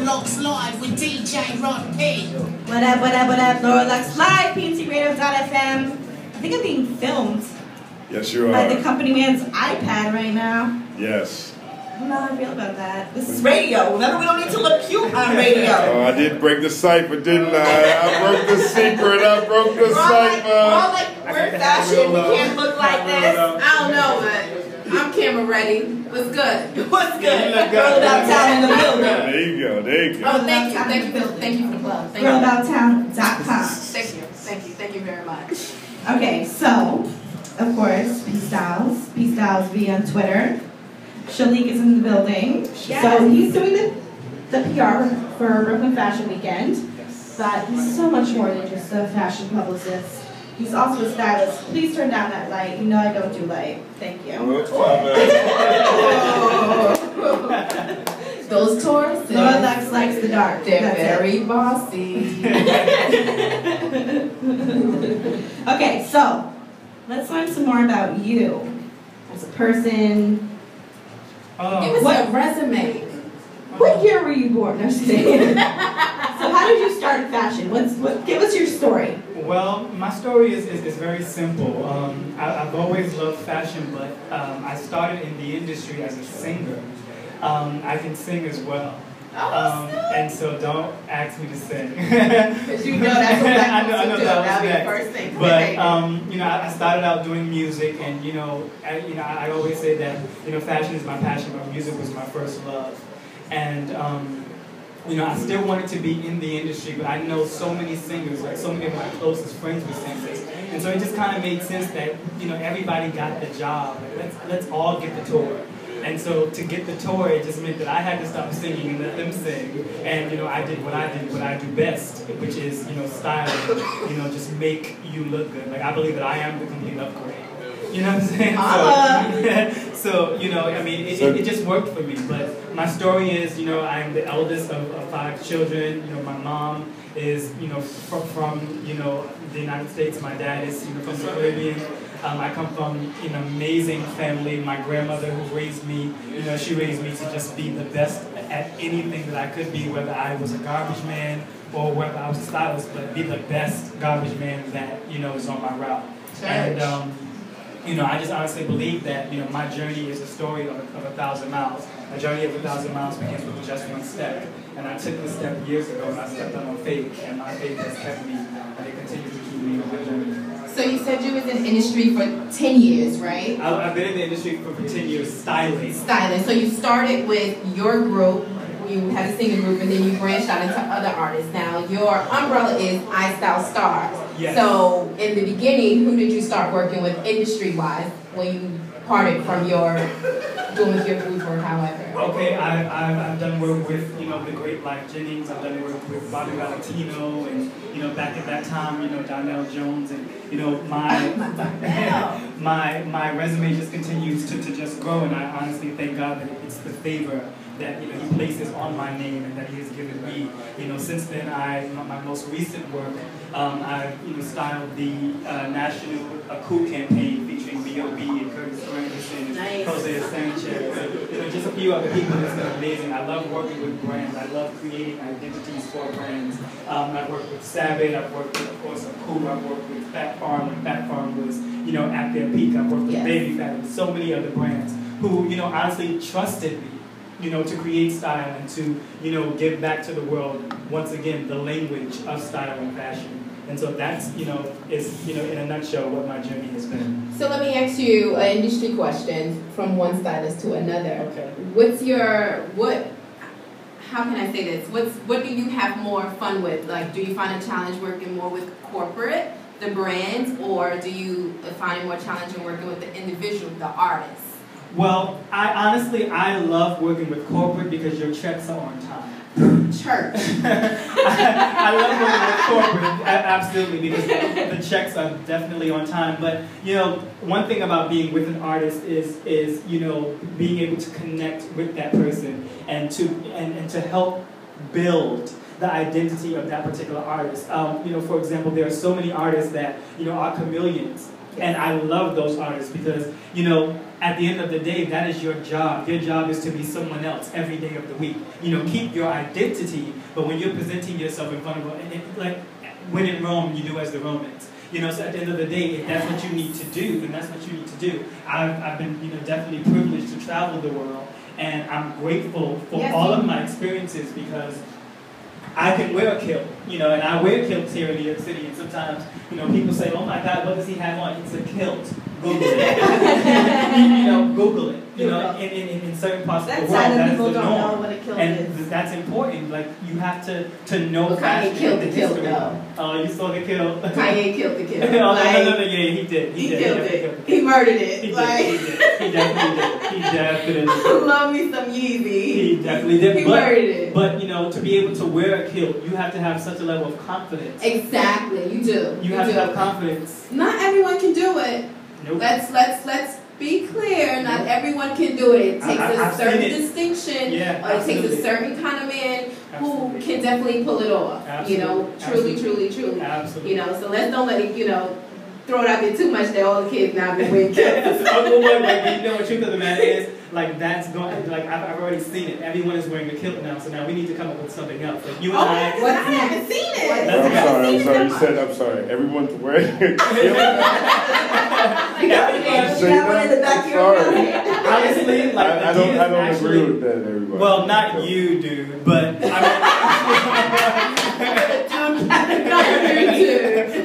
Locks Live with DJ Rod P. What up, what up, what up? Laura Lux Live, PNCRadio.fm. I think I'm being filmed. Yes, you are. By the company man's iPad right now. Yes. I don't know how I feel about that. This is radio. Remember, we don't need to look cute on radio. Oh, I did break the cipher, didn't I? I broke the secret. I broke the cipher. We're all like, we're fashion. We can't look like this. I don't know, but I'm camera ready. What's good? What's good? Girl About Town in the building. There you go. There you go. Oh, thank you for the plug. Girlabouttown.com. Thank you very much. Okay, so, of course, P Styles via on Twitter. Shalik is in the building. Yes. So he's doing the PR for Brooklyn Fashion Weekend. But he's so much more than just a fashion publicist. He's also a stylist. Please turn down that light. You know I don't do light. Thank you. Those Tauruses. Laura Lux likes the dark. They're very bossy. Okay, so let's learn some more about you as a person. Give us a resume. What year were you born? No, just kidding. So how did you start fashion? Give us your story. Well, my story is very simple. I've always loved fashion, but I started in the industry as a singer. I can sing as well. And so don't ask me to sing. Because you know that's what I know that was next. First thing. But you know, I started out doing music, and I always say that fashion is my passion, but music was my first love. And I still wanted to be in the industry, but I know so many singers, like so many of my closest friends were singers, and so it just kind of made sense that everybody got the job. Like, let's all get the tour. And so to get the tour, it just meant that I had to stop singing and let them sing. And I did what I do best, which is styling. Just make you look good. Like I believe that I am the complete upgrade. You know what I'm saying? So it just worked for me. But my story is, I'm the eldest of 5 children. My mom is, from the United States. My dad is, from the Caribbean. I come from an amazing family. My grandmother who raised me, she raised me to just be the best at anything that I could be, whether I was a garbage man or whether I was a stylist, but be the best garbage man that, is on my route. And, I just honestly believe that, my journey is a story of 1,000 miles. A journey of 1,000 miles begins with just one step. And I took this step years ago, and I stepped on my faith, and my faith has kept me, and it continues to keep me on my journey. So you said you was in the industry for 10 years, right? I've been in the industry for 10 years, styling. Styling. So you started with your group, you had a singing group, and then you branched out into other artists. Now, your umbrella is iStyle Stars. Yes. So in the beginning, who did you start working with industry-wise when you parted from doing with your group or however? Okay, I've done work with, the great Lyfe Jennings. I've done work with Bobby Valentino, and, back at that time, Donnell Jones, and, my resume just continues to just grow, and I honestly thank God that it's the favor that, He places on my name and that He has given me. Since then, my most recent work, I've, styled the National Coup campaign featuring B.O.B. and Curtis Granderson and Jose Sanchez. Just a few other people that's been amazing. I love working with brands. I love creating identities for brands. I've worked with Savage. I've worked with, of course, Coup. I've worked with Fat Farm when Fat Farm was, at their peak. I've worked with Baby Fat and so many other brands who, honestly trusted me, to create style and to, give back to the world, once again, the language of style and fashion. And so that's, is, in a nutshell, what my journey has been. So let me ask you an industry question from one stylist to another. Okay. How can I say this? What do you have more fun with? Like, do you find a challenge working more with corporate, the brands, or do you find it more challenging working with the individual, the artist? Well, I love working with corporate because your checks are on time. Church. I love working with corporate, absolutely, because the checks are definitely on time. But one thing about being with an artist is being able to connect with that person and to help build the identity of that particular artist. For example, there are so many artists that are chameleons. And I love those artists because, you know, at the end of the day, that is your job. Your job is to be someone else every day of the week. You know, keep your identity, but when you're presenting yourself in front of, like, when in Rome, you do as the Romans. You know, so at the end of the day, if that's what you need to do, then that's what you need to do. I've been, you know, definitely privileged to travel the world, and I'm grateful for all of my experiences because I can wear a kilt, you know, and I wear kilts here in New York City, and sometimes, you know, people say, oh my God, what does he have on? It's a kilt. Google it. You know, Google it. You know, in certain parts of the world, that's the norm. Know what a kilt is. That's important. Like, you have to know fashion. Kanye killed the kilt, though. Oh, you saw the kilt? Kanye killed the kilt. Oh, no, yeah, he did. He killed it. He murdered it. He did. He definitely did. Love me some Yeezy. He definitely did. He murdered it. But, you know, to be able to wear a kilt, you have to have such a level of confidence. Exactly, you do. You have to have confidence. Not everyone can do it. Nope. Let's be clear. Not everyone can do it. It takes a certain distinction. Yeah, or it takes a certain kind of man who can definitely pull it off. Absolutely. You know, truly. Absolutely. You know, so let's don't let it, you know, throw it out there too much that all the kids now be wearing kilts. You know what truth of the matter is? Like, that's going, like, I've already seen it. Everyone is wearing a kilt now, so now we need to come up with something else. Like, you and I. Well, I haven't seen it. I'm sorry. You said, I'm sorry. Everyone's wearing a kilt. You got one in the back of your head. Honestly, like, I don't agree with that, everybody. Well, not you, dude, but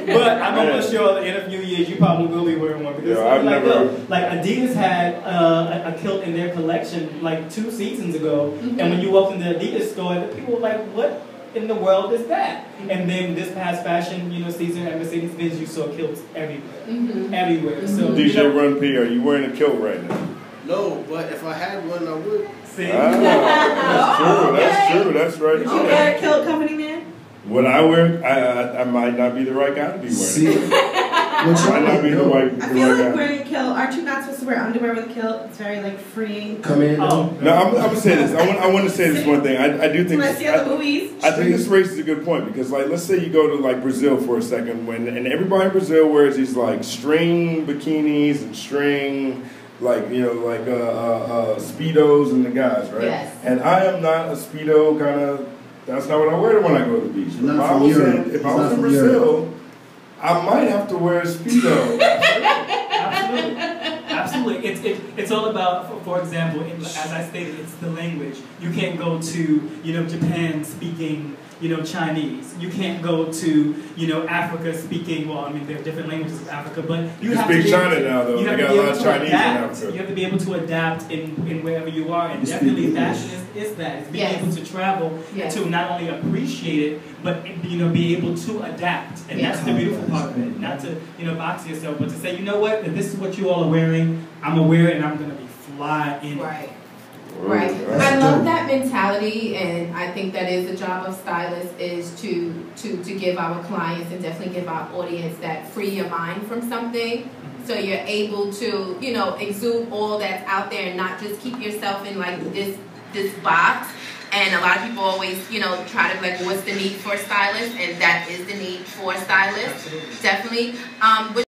but I'm almost sure that in a few years you probably will be wearing one because like Adidas had a kilt in their collection like 2 seasons ago, and when you walked in the Adidas store, the people were like, "What in the world is that?" And then this past fashion, you know, season at Mercedes-Benz, you saw kilts everywhere, everywhere. So DJ Run P, are you wearing a kilt right now? No, but if I had one, I would. See, that's true. That's right. Would you wear a kilt, company man? Would I wear? I might not be the right guy to be wearing. Might not be the right guy. I feel like wearing a kilt. Aren't you not supposed to wear underwear with a kilt? It's very like freeing. Come in. No, I'm gonna say this. I want to say this one thing. I do think. Let's see the movies. I think this raises a good point because, like, let's say you go to like Brazil for a second, and everybody in Brazil wears these like string bikinis and string. Like, you know, like Speedos and the guys, right? Yes. And I am not a Speedo kind of, that's not what I wear when I go to the beach. If I was in Brazil, I might have to wear a Speedo. Absolutely. It's all about, for example, as I stated, it's the language. You can't go to, you know, Japan speaking, you know, Chinese. You can't go to, you know, Africa speaking, well, I mean, there are different languages of Africa, but you have to speak China now, though. They got a lot of Chinese in Africa. You have to be able to adapt in wherever you are, and definitely fashion is that. It's being able to travel to not only appreciate it, but, you know, be able to adapt. And that's the beautiful part of it. Not to, you know, box yourself, but to say, you know what, if this is what you all are wearing, I'm going to wear it and I'm going to be fly in it. Right. I love that mentality, and I think that is the job of stylists is to give our clients and definitely give our audience that free your mind from something. So you're able to, you know, exude all that's out there and not just keep yourself in like this box. And a lot of people always, you know, try to be like, what's the need for stylists? And that is the need for stylists. Absolutely. Definitely.